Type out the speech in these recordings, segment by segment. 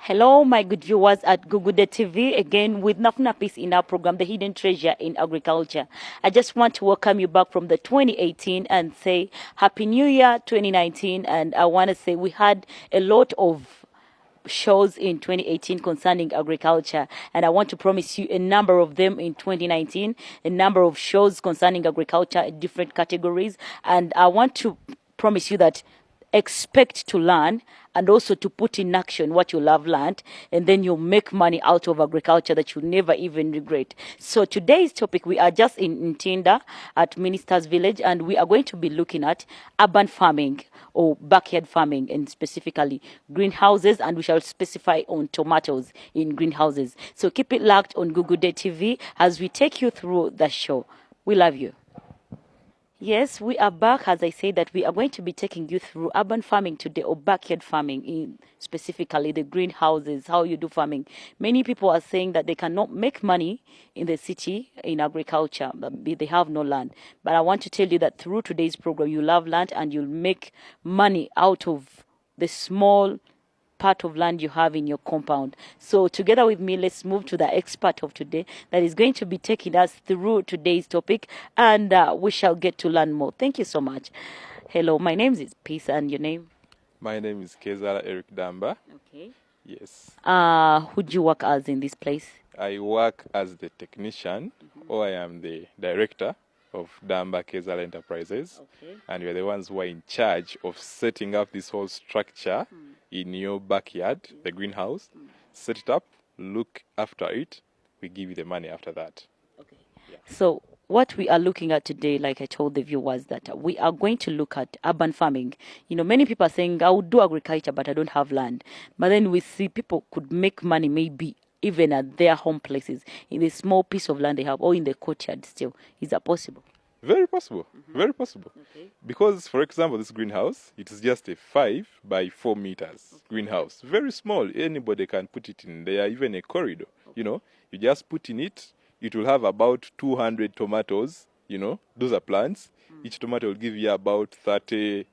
Hello, my good viewers at Gugude TV, again with Nafnapis in our program, The Hidden Treasure in Agriculture. I just want to welcome you back from the 2018 and say Happy New Year 2019. And I want to say we had a lot of shows in 2018 concerning agriculture, and I want to promise you a number of them in 2019, a number of shows concerning agriculture in different categories, and I want to promise you that expect to learn and also to put in action what you have learned, and then you'll make money out of agriculture that you'll never even regret. So today's topic, we are just in Tinda at Minister's Village, and we are going to be looking at urban farming or backyard farming, and specifically greenhouses, and we shall specify on tomatoes in greenhouses. So keep it locked on Google Day TV as we take you through the show. We love you. Yes, we are back. As I say, that we are going to be taking you through urban farming today, or backyard farming, in specifically the greenhouses, how you do farming. Many people are saying that they cannot make money in the city in agriculture, but they have no land. But I want to tell you that through today's program, you'll have land and you'll make money out of the small part of land you have in your compound. So together with me, let's move to the expert of today that is going to be taking us through today's topic, and we shall get to learn more. Thank you so much. Hello, my name is Peace, and your name? My name is Kezala Eric Damba. Okay. Yes. Who do you work as in this place? I work as the technician, or I am the director of Damba Kezala Enterprises. Okay. And we are the ones who are in charge of setting up this whole structure in your backyard, the greenhouse. Set it up, look after it. We give you the money after that. Okay. Yeah. So what we are looking at today, like I told the viewers, that we are going to look at urban farming. You know, many people are saying, I would do agriculture, but I don't have land. But then we see people could make money maybe even at their home places, in the small piece of land they have, or in the courtyard still. Is that possible? Very possible. Very possible. Okay. Because, for example, this greenhouse, it is just a 5 by 4 meters greenhouse. Very small. Anybody can put it in there, even a corridor. You know, you just put in it. It will have about 200 tomatoes. You know, those are plants. Each tomato will give you about 30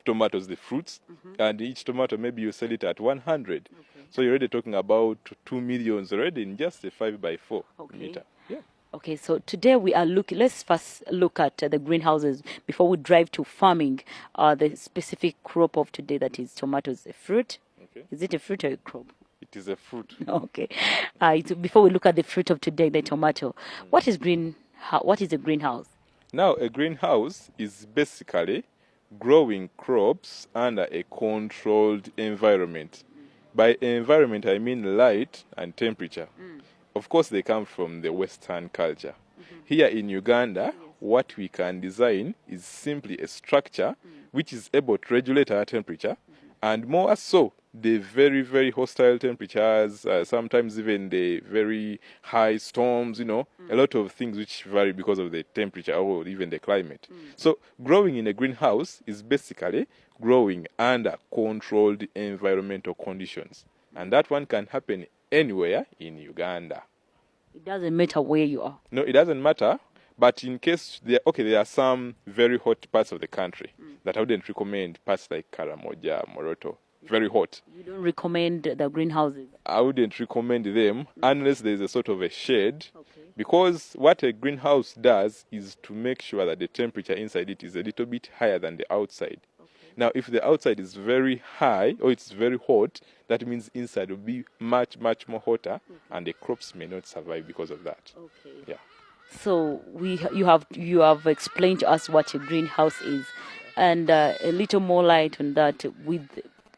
tomatoes, the fruits. And each tomato, maybe you sell it at 100. So you're already talking about 2 million already in just a 5 by 4 meter. Yeah. Okay, so today we are looking, let's first look at the greenhouses before we drive to farming. The specific crop of today, that is tomatoes, a fruit. Okay. Is it a fruit or a crop? It is a fruit. Okay. Before we look at the fruit of today, the tomato, what is a greenhouse? Now, a greenhouse is basically growing crops under a controlled environment. By environment, I mean light and temperature. Of course, they come from the Western culture. Here in Uganda, what we can design is simply a structure which is able to regulate our temperature, and more so, the very, very hostile temperatures, sometimes even the very high storms, you know, a lot of things which vary because of the temperature or even the climate. So growing in a greenhouse is basically growing under controlled environmental conditions. And that one can happen anywhere in Uganda. It doesn't matter where you are. No, it doesn't matter. But in case there are some very hot parts of the country that I wouldn't recommend, parts like Karamoja, Moroto, very hot. You don't recommend the greenhouses? I wouldn't recommend them unless there's a sort of a shade. Because what a greenhouse does is to make sure that the temperature inside it is a little bit higher than the outside. Now, if the outside is very high or it's very hot, that means inside will be much, much more hotter, and the crops may not survive because of that. Okay. Yeah. So you have explained to us what a greenhouse is, and a little more light on that with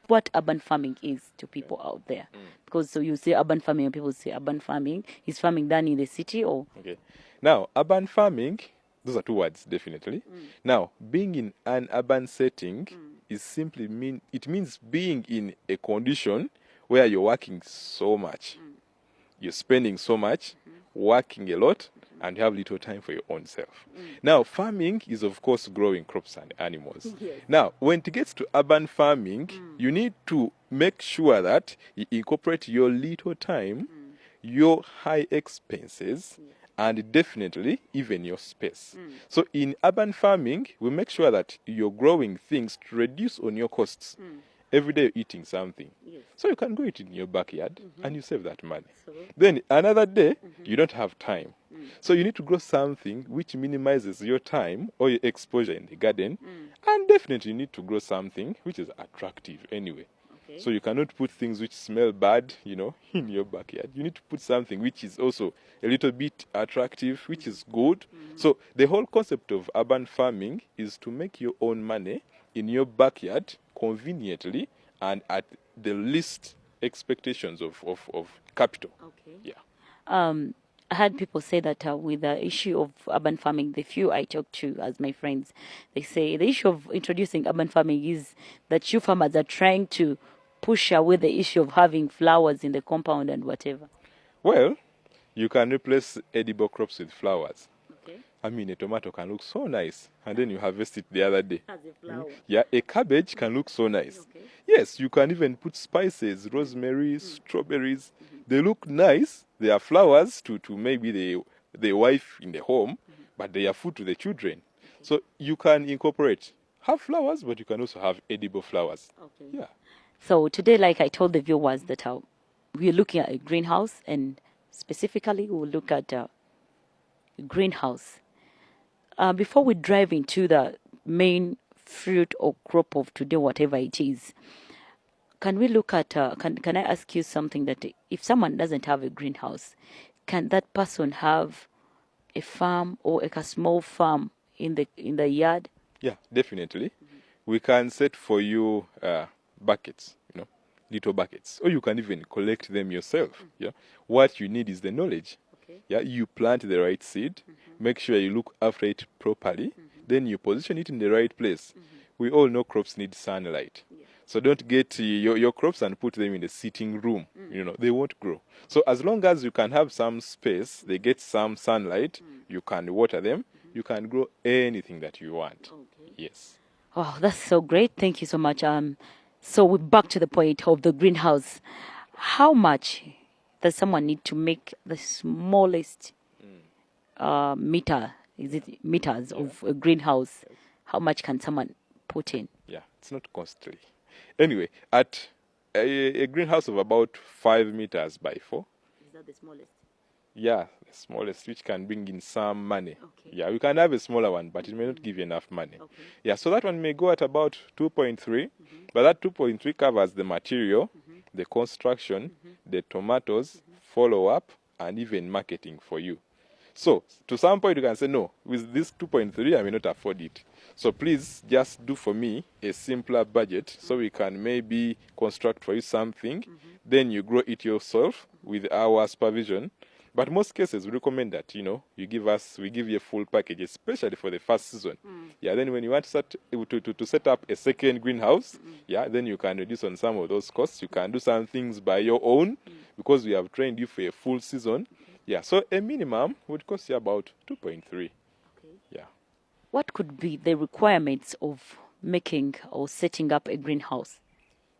what urban farming is to people out there. Because so you say urban farming, and people say urban farming is farming done in the city, or? Okay. Now, urban farming, those are two words, definitely. Now, being in an urban setting is simply means being in a condition where you're working so much, you're spending so much, working a lot, and you have little time for your own self. Now, farming is, of course, growing crops and animals. Now, when it gets to urban farming, you need to make sure that you incorporate your little time, your high expenses, and definitely even your space. So in urban farming, we make sure that you're growing things to reduce on your costs. every day you're eating something. Yes. So you can go eat in your backyard and you save that money. So, Then another day, you don't have time. So you need to grow something which minimizes your time or your exposure in the garden. And definitely you need to grow something which is attractive anyway. okay. So you cannot put things which smell bad, in your backyard. You need to put something which is also a little bit attractive, which is good. So the whole concept of urban farming is to make your own money in your backyard conveniently and at the least expectations of capital. Okay. Yeah. I had people say that with the issue of urban farming, the few I talk to as my friends, they say the issue of introducing urban farming is that you farmers are trying to push away the issue of having flowers in the compound and whatever. Well, you can replace edible crops with flowers. Okay. I mean, a tomato can look so nice, and then you harvest it the other day. As a flower. Yeah, a cabbage can look so nice. Okay. Yes, you can even put spices, rosemary, strawberries. They look nice. They are flowers to maybe the wife in the home, but they are food to the children. So you can have flowers, but you can also have edible flowers. Okay. Yeah. So today, like I told the viewers, that we're looking at a greenhouse, and specifically we'll look at a greenhouse. Before we drive into the main fruit or crop of today, whatever it is, can we look at, can I ask you something, that if someone doesn't have a greenhouse, can that person have a farm or a small farm in the yard? Yeah, definitely. We can set for you buckets, little buckets, or you can even collect them yourself. Yeah. What you need is the knowledge. Okay. Yeah, you plant the right seed, make sure you look after it properly, then you position it in the right place. We all know crops need sunlight. Yeah. So don't get your crops and put them in the sitting room. They won't grow. So as long as you can have some space, they get some sunlight, you can water them, you can grow anything that you want. Okay. Yes. Oh, that's so great. Thank you so much. So we're back to the point of the greenhouse. How much does someone need to make the smallest meter? Is it meters of a greenhouse? How much can someone put in? Yeah, it's not costly. Anyway, at a greenhouse of about 5 meters by 4, Is that the smallest? yeah, the smallest, which can bring in some money. Okay. Yeah, you can have a smaller one, but it may not give you enough money. Okay. Yeah, so that one may go at about 2.3, but that 2.3 covers the material, the construction, the tomatoes, follow-up, and even marketing for you. So, to some point, you can say, no, with this 2.3, I may not afford it. So please just do for me a simpler budget so we can maybe construct for you something. Then you grow it yourself with our supervision. But most cases, we recommend that, we give you a full package, especially for the first season. Yeah, then when you want to set up a second greenhouse, yeah, then you can reduce on some of those costs. You can do some things by your own because we have trained you for a full season. Yeah, so a minimum would cost you about 2.3. Okay. Yeah. What could be the requirements of making or setting up a greenhouse?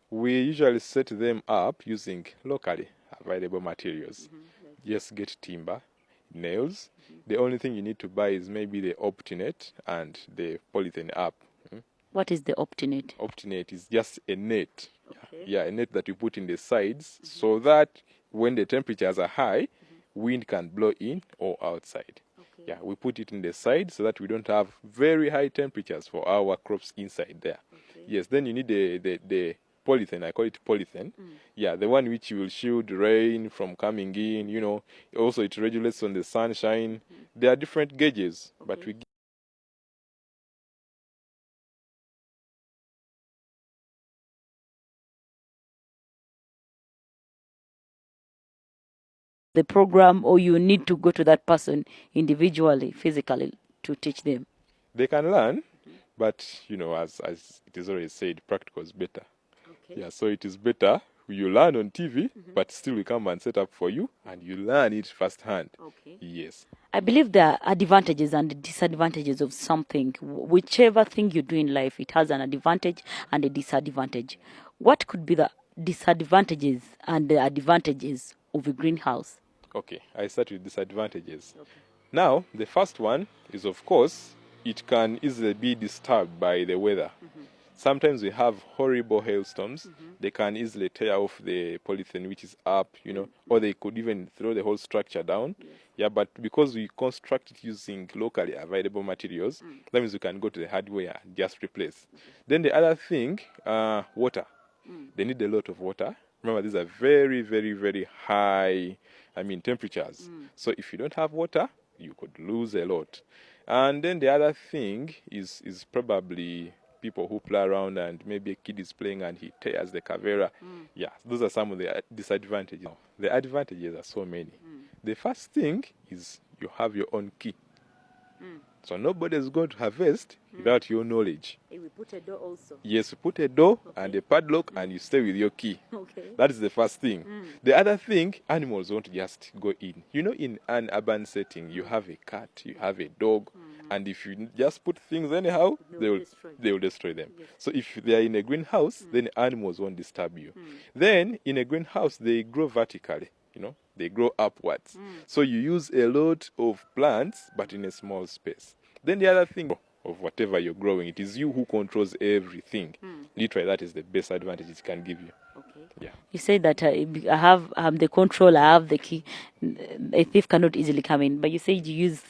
We usually set them up using locally available materials. Just get timber, nails. The only thing you need to buy is maybe the Optinet and the polythene up. What is the Optinet? Optinet is just a net. Okay. Yeah, a net that you put in the sides so that when the temperatures are high, wind can blow in or outside. Okay. Yeah, we put it in the side so that we don't have very high temperatures for our crops inside there. Okay. Yes, then you need the polythene. I call it polythene. Yeah, the one which will shield rain from coming in, Also, it regulates on the sunshine. There are different gauges, but we the program, or you need to go to that person individually, physically, to teach them? they can learn, but as it is always said, practical is better. Okay. Yeah, so it is better you learn on TV, but still we come and set up for you, and you learn it firsthand. Okay. Yes. I believe there are advantages and disadvantages of something. Whichever thing you do in life, it has an advantage and a disadvantage. What could be the disadvantages and the advantages of a greenhouse? Okay, I start with disadvantages. Okay. Now, the first one is, of course, it can easily be disturbed by the weather. Sometimes we have horrible hailstorms. They can easily tear off the polythene which is up, or they could even throw the whole structure down. Yeah, but because we construct it using locally available materials, that means we can go to the hardware and just replace. Then the other thing, water. They need a lot of water. Remember, these are very, very, very high, temperatures. So if you don't have water, you could lose a lot. And then the other thing is probably people who play around and maybe a kid is playing and he tears the cavera. Yeah, those are some of the disadvantages. The advantages are so many. The first thing is you have your own key. So nobody is going to harvest without your knowledge. We put a door also. Yes, you put a door and a padlock and you stay with your key. Okay. That is the first thing. The other thing, animals won't just go in. In an urban setting, you have a cat, you have a dog, and if you just put things anyhow, they will destroy them. Yes. So if they are in a greenhouse, then animals won't disturb you. Then in a greenhouse, they grow vertically. They grow upwards. So you use a lot of plants, but in a small space. Then the other thing of whatever you're growing, it is you who controls everything. Literally, that is the best advantage it can give you. Okay. Yeah. You say that I have the control, I have the key. A thief cannot easily come in. But you say you use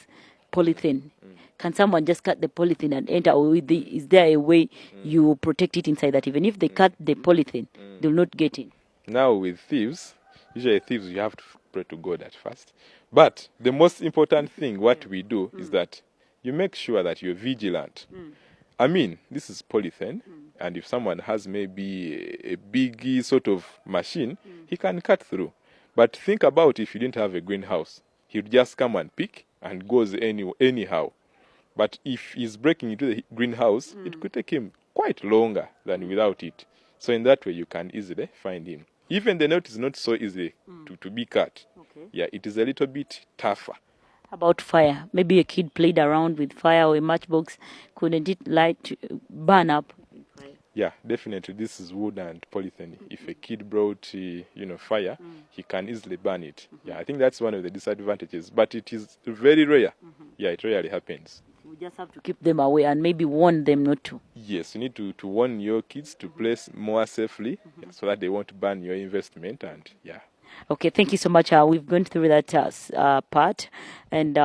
polythene. Can someone just cut the polythene and enter? Or is there a way you protect it inside that even if they cut the polythene, they will not get in? Now with thieves, usually thieves, you have to pray to God at first. But the most important thing, what we do is that you make sure that you're vigilant. This is polythene, and if someone has maybe a big sort of machine, he can cut through. But think about if you didn't have a greenhouse, he would just come and pick and goes anyhow. But if he's breaking into the greenhouse, it could take him quite longer than without it. So in that way, you can easily find him. Even the note is not so easy to be cut. Okay. Yeah, it is a little bit tougher. About fire. Maybe a kid played around with fire or a matchbox. Couldn't it burn up? Yeah, definitely. This is wood and polythene. If a kid brought, fire, he can easily burn it. Yeah, I think that's one of the disadvantages. But it is very rare. Yeah, it rarely happens. We just have to keep them away and maybe warn them not to. Yes, you need to warn your kids to place more safely so that they won't burn your investment. And yeah. Okay, thank you so much. We've gone through that part, and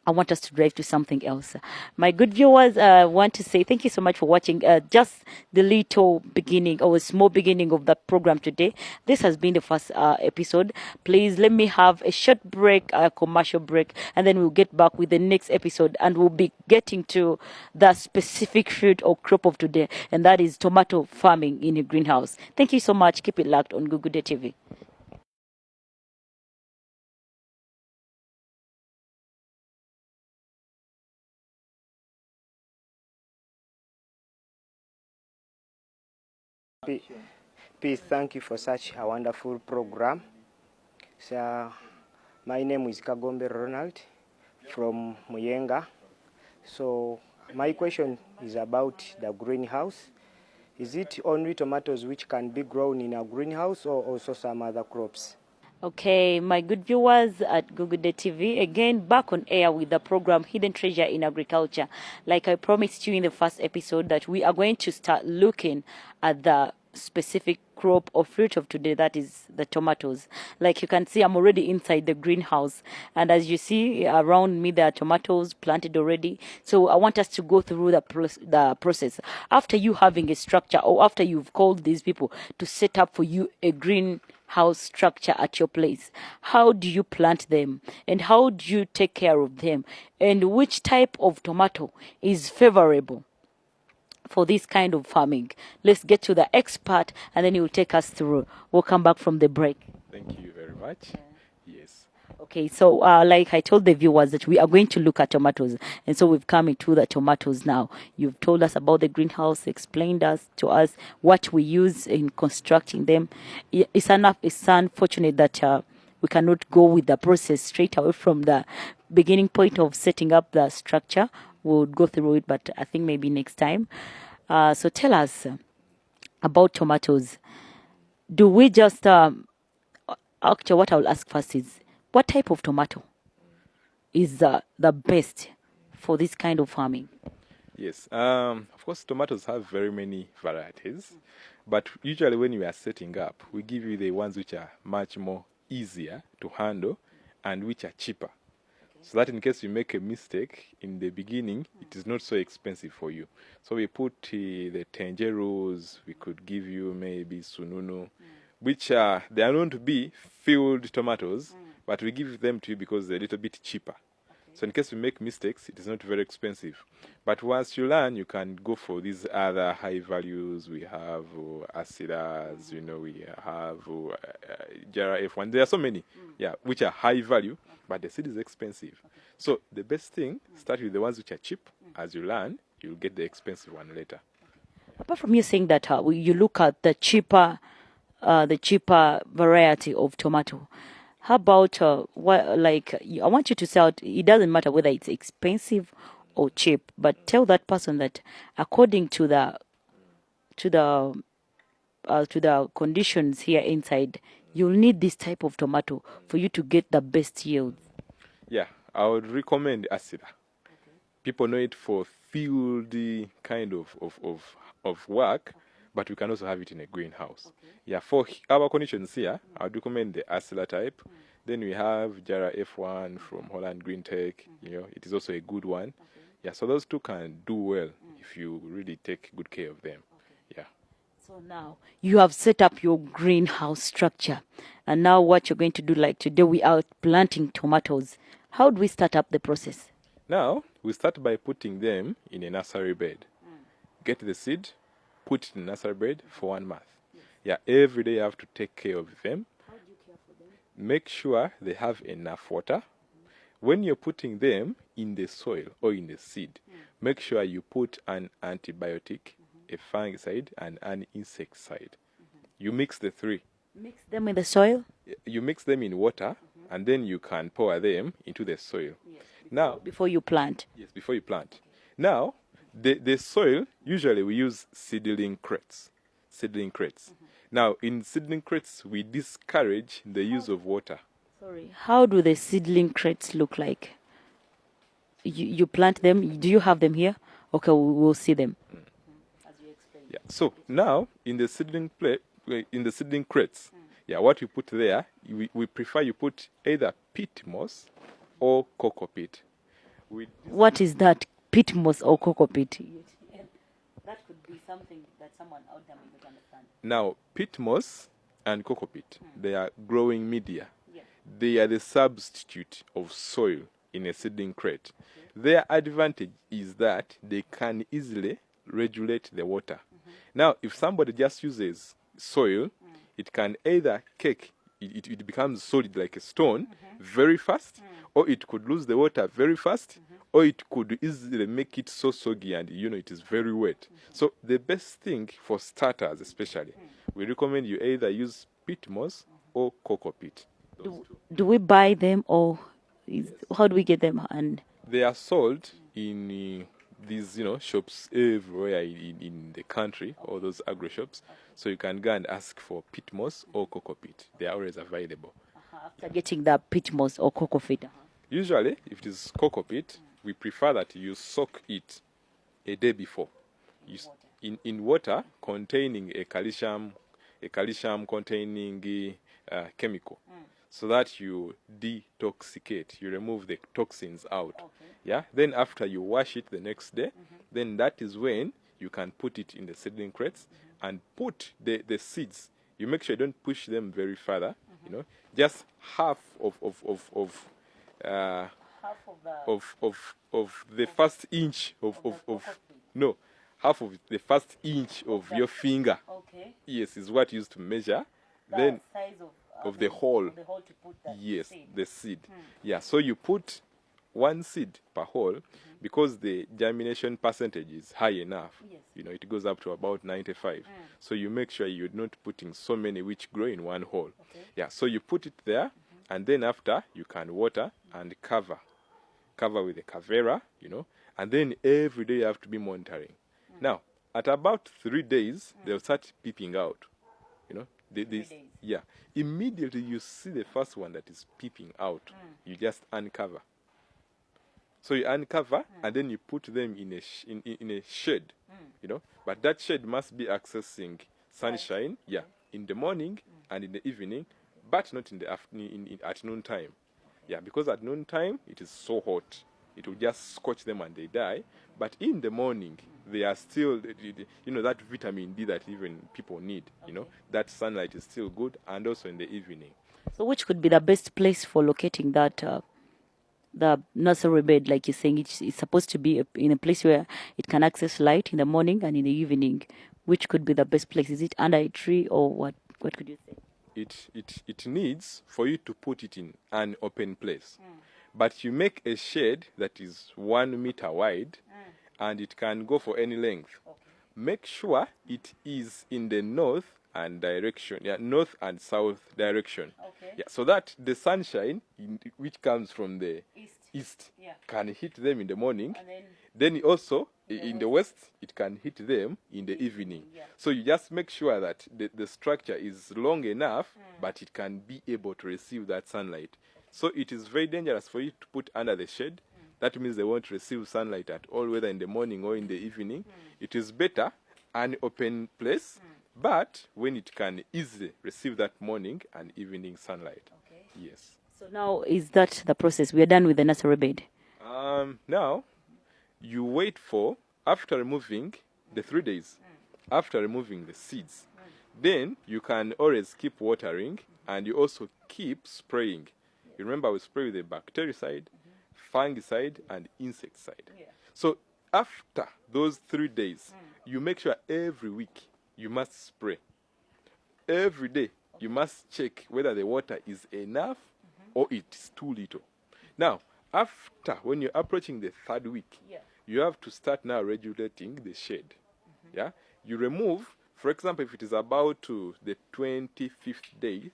I want us to drive to something else. My good viewers, want to say thank you so much for watching just the little beginning or a small beginning of the program today. This has been the first episode. Please let me have a short break, a commercial break, and then we'll get back with the next episode, and we'll be getting to the specific fruit or crop of today, and that is tomato farming in a greenhouse. Thank you so much. Keep it locked on Gugude TV. Peace, thank you for such a wonderful program. So, my name is Kagombe Ronald from Muyenga. So, my question is about the greenhouse. Is it only tomatoes which can be grown in a greenhouse or also some other crops? Okay, my good viewers at Gugude TV, again back on air with the program Hidden Treasure in Agriculture. Like I promised you in the first episode that we are going to start looking at the specific crop or fruit of today, that is the tomatoes. Like you can see, I'm already inside the greenhouse, and as you see around me there are tomatoes planted already. So I want us to go through the process. After you having a structure, or after you've called these people to set up for you a greenhouse structure at your place, how do you plant them and how do you take care of them, and which type of tomato is favorable for this kind of farming? Let's get to the expert, and then he will take us through. We'll come back from the break. Thank you very much. Yes. Okay, so like I told the viewers that we are going to look at tomatoes, and so we've come into the tomatoes now. You've told us about the greenhouse, explained to us what we use in constructing them. It's unfortunate that we cannot go with the process straight away from the beginning point of setting up the structure. We'll go through it, but I think maybe next time. So tell us about tomatoes. Do we just actually, what I'll ask first is, what type of tomato is the best for this kind of farming? Yes. Of course, tomatoes have very many varieties, but usually when we are setting up, we give you the ones which are much more easier to handle and which are cheaper. So that in case you make a mistake in the beginning, it is not so expensive for you. So we put the Tengerus, we could give you maybe Sununu, which they are known to be field tomatoes, but we give them to you because they're a little bit cheaper. So in case you make mistakes, it is not very expensive. But once you learn, you can go for these other high values. We have Acidas, we have Jara F1. There are so many, which are high value, but the seed is expensive. So the best thing, start with the ones which are cheap. As you learn, you'll get the expensive one later. Apart from you saying that you look at the cheaper variety of tomato, how about I want you to say it doesn't matter whether it's expensive or cheap, but tell that person that according to the conditions here inside, you'll need this type of tomato for you to get the best yield. Yeah, I would recommend Acida. People know it for fieldy kind of work, but we can also have it in a greenhouse. Yeah, for our conditions here, I would recommend the Acida type. Then we have Jara F1 from Holland Green Tech. It is also a good one. Yeah, so those two can do well if you really take good care of them. Yeah. So now you have set up your greenhouse structure, and now what you're going to do, like today we are planting tomatoes. How do we start up the process? Now we start by putting them in a nursery bed. Get the seed, put it in a nursery bed for 1 month. Yeah, every day you have to take care of them. How do you care for them? Make sure they have enough water. When you're putting them in the soil or in the seed, make sure you put an antibiotic, a fungicide, and an insecticide. You mix the three. Mix them in the soil? You mix them in water, and then you can pour them into the soil. Yes, before you plant. Yes, before you plant. Now, the soil, usually we use seedling crates. Now, in seedling crates, we discourage the use of water. Sorry, how do the seedling crates look like? You plant them. Do you have them here? Okay, we'll see them. As you explain. Yeah. So now in the seedling crates, what we put there, we prefer you put either peat moss or cocoa peat. What is that? Peat moss or cocoa peat? That could be something that someone out there may not understand. Now, peat moss and cocoa peat, they are growing media. They are the substitute of soil in a seedling crate. Their advantage is that they can easily regulate the water. Now, if somebody just uses soil, it can either cake, it becomes solid like a stone very fast, or it could lose the water very fast, or it could easily make it so soggy and it is very wet. So the best thing for starters especially, we recommend you either use peat moss or cocoa peat. Do we buy them, or how do we get them? And they are sold in these shops everywhere in the country, all those agro shops. So you can go and ask for peat moss or cocoa peat. They are always available. After getting the peat moss or cocoa peat. Usually, if it is cocoa peat, we prefer that you soak it a day before. In water containing a calcium containing chemical. So that you detoxicate, you remove the toxins out. Yeah. Then after you wash it the next day, then that is when you can put it in the seedling crates and put the seeds. You make sure you don't push them very further. Just half of the first inch half of the first inch of your finger. Okay. Yes, is what you use to measure. Then size of the hole. The hole to put that Yes, seed. the seed. Yeah, so you put one seed per hole because the germination percentage is high enough. Yes. It goes up to about 95. So you make sure you're not putting so many which grow in one hole. Okay. Yeah, so you put it there, and then after you can water and cover with a cavera, and then every day you have to be monitoring. Now, at about 3 days, they'll start peeping out. Yeah, immediately you see the first one that is peeping out, you just uncover. So you uncover and then you put them in a shade, you know. But that shade must be accessing sunshine, in the morning and in the evening, but not in the afternoon, at noon time. Yeah, because at noon time it is so hot, it will just scorch them and they die. But in the morning, they are still, that vitamin D that even people need, that sunlight is still good, and also in the evening. So which could be the best place for locating that the nursery bed? Like you're saying, it's supposed to be in a place where it can access light in the morning and in the evening. Which could be the best place? Is it under a tree, or what could you say? It needs for you to put it in an open place. But you make a shade that is 1 meter wide, and it can go for any length. Okay. Make sure it is in the north and north and south direction. Okay. Yeah, so that the sunshine which comes from the east Yeah. can hit them in the morning. And Then also in the west it can hit them in the evening. Yeah. So you just make sure that the structure is long enough, but it can be able to receive that sunlight. So it is very dangerous for you to put under the shade. That means they won't receive sunlight at all, whether in the morning or in the evening. It is better an open place, but when it can easily receive that morning and evening sunlight. Okay. Yes. So now, is that the process? We are done with the nursery bed. Now, you wait for, after removing the 3 days, after removing the seeds, then you can always keep watering, and you also keep spraying. You remember we spray with the bactericide, fungicide, and insecticide. Yeah. So after those 3 days, you make sure every week you must spray. Every day you must check whether the water is enough or it is too little. Now, after, when you're approaching the 3rd week, you have to start now regulating the shade. Yeah, you remove, for example, if it is about to the 25th day,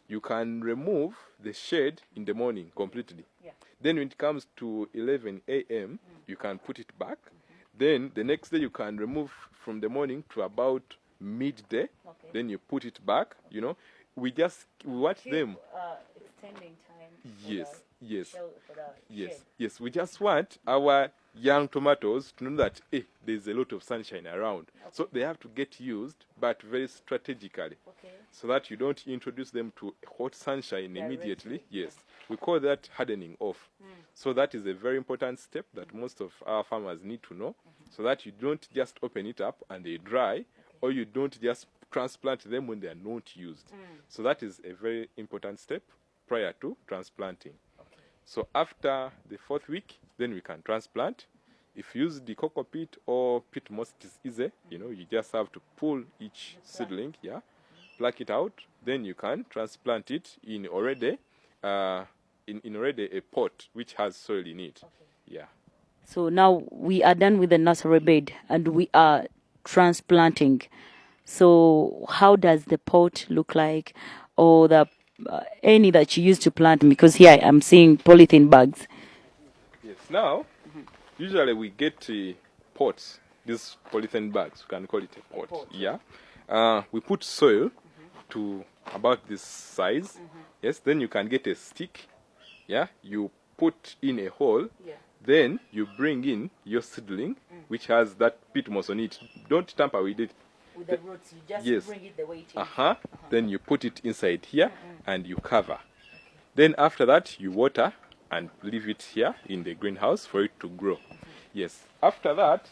you can remove the shade in the morning completely. Yeah. Then when it comes to 11 a.m., you can put it back. Then the next day you can remove from the morning to about midday. Okay. Then you put it back. We want them. Extending time. Yes. We just want our young tomatoes to know that there's a lot of sunshine around. Okay. So they have to get used, but very strategically. Okay. So that you don't introduce them to hot sunshine Directly. immediately. Yes. We call that hardening off. So that is a very important step that most of our farmers need to know, so that you don't just open it up and they dry, or you don't just transplant them when they are not used. So that is a very important step prior to transplanting. Okay. So after the 4th week, then we can transplant. If you use the cocoa pit or pit moss, it is easy. You just have to pull each seedling, pluck it out. Then you can transplant it in already a pot which has soil in it. Okay. Yeah. So now we are done with the nursery bed and we are transplanting. So how does the pot look like, or the any that you use to plant? Because here I'm seeing polythene bags. Yes. Now, usually we get pots, these polythene bags. We can call it a pot. Yeah. We put soil to about this size. Yes. Then you can get a stick. Yeah. You put in a hole. Yeah. Then you bring in your seedling, which has that pit moss on it. Don't tamper with it. With the roots, you just bring it the way it is. Then you put it inside here and you cover. Okay. Then after that, you water and leave it here in the greenhouse for it to grow. Yes. After that,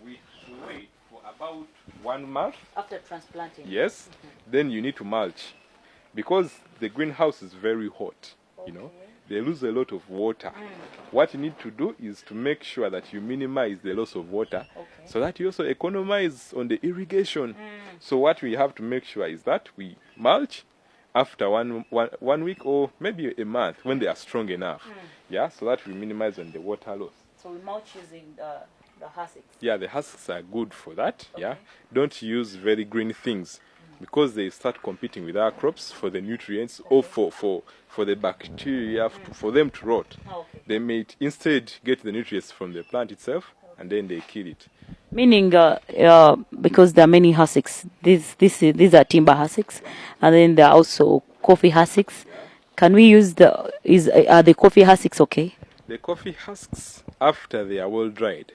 we wait for about 1 month. After transplanting. Yes. Then you need to mulch, because the greenhouse is very hot. They lose a lot of water. What you need to do is to make sure that you minimize the loss of water, so that you also economize on the irrigation. So what we have to make sure is that we mulch after one week or maybe a month when they are strong enough. So that we minimize on the water loss. So we mulch using the husks. Yeah, the husks are good for that. Don't use very green things, because they start competing with our crops for the nutrients, or for the bacteria, for them to rot. They may instead get the nutrients from the plant itself, and then they kill it. Meaning, because there are many husks, these are timber husks, and then there are also coffee husks. Can we use are the coffee husks okay? The coffee husks, after they are well dried,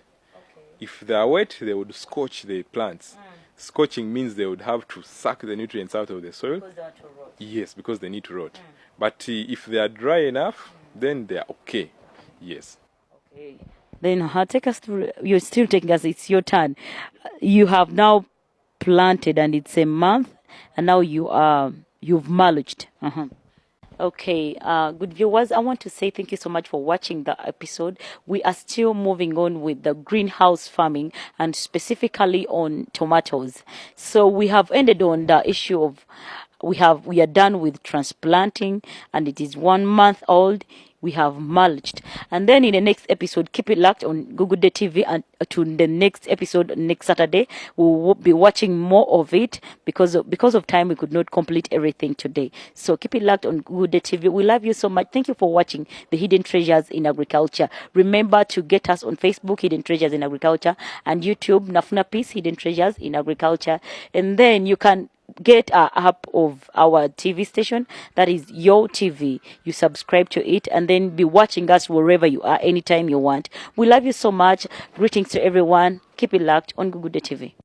if they are wet, they would scorch the plants. Scorching means they would have to suck the nutrients out of the soil. Because they want to rot. Yes, because they need to rot. But if they are dry enough, then they are okay. Yes. Okay. Then take us through. You're still taking us. It's your turn. You have now planted, and it's a month, and now you've mulched. Okay, good viewers, I want to say thank you so much for watching the episode. We are still moving on with the greenhouse farming and specifically on tomatoes. So we have ended on the issue of we are done with transplanting, and it is 1 month old. We have mulched, and then in the next episode, keep it locked on Google Day TV, and to the next episode next Saturday we will be watching more of it because of time. We could not complete everything today, so keep it locked on Google Day TV. We love you so much. Thank you for watching the Hidden Treasures in Agriculture. Remember to get us on Facebook, Hidden Treasures in Agriculture, and YouTube, Nafuna Peace, Hidden Treasures in Agriculture. And then you can get our app of our TV station, that is Yo TV. You subscribe to it and then be watching us wherever you are, anytime you want. We love you so much. Greetings to everyone. Keep it locked on Google Day TV.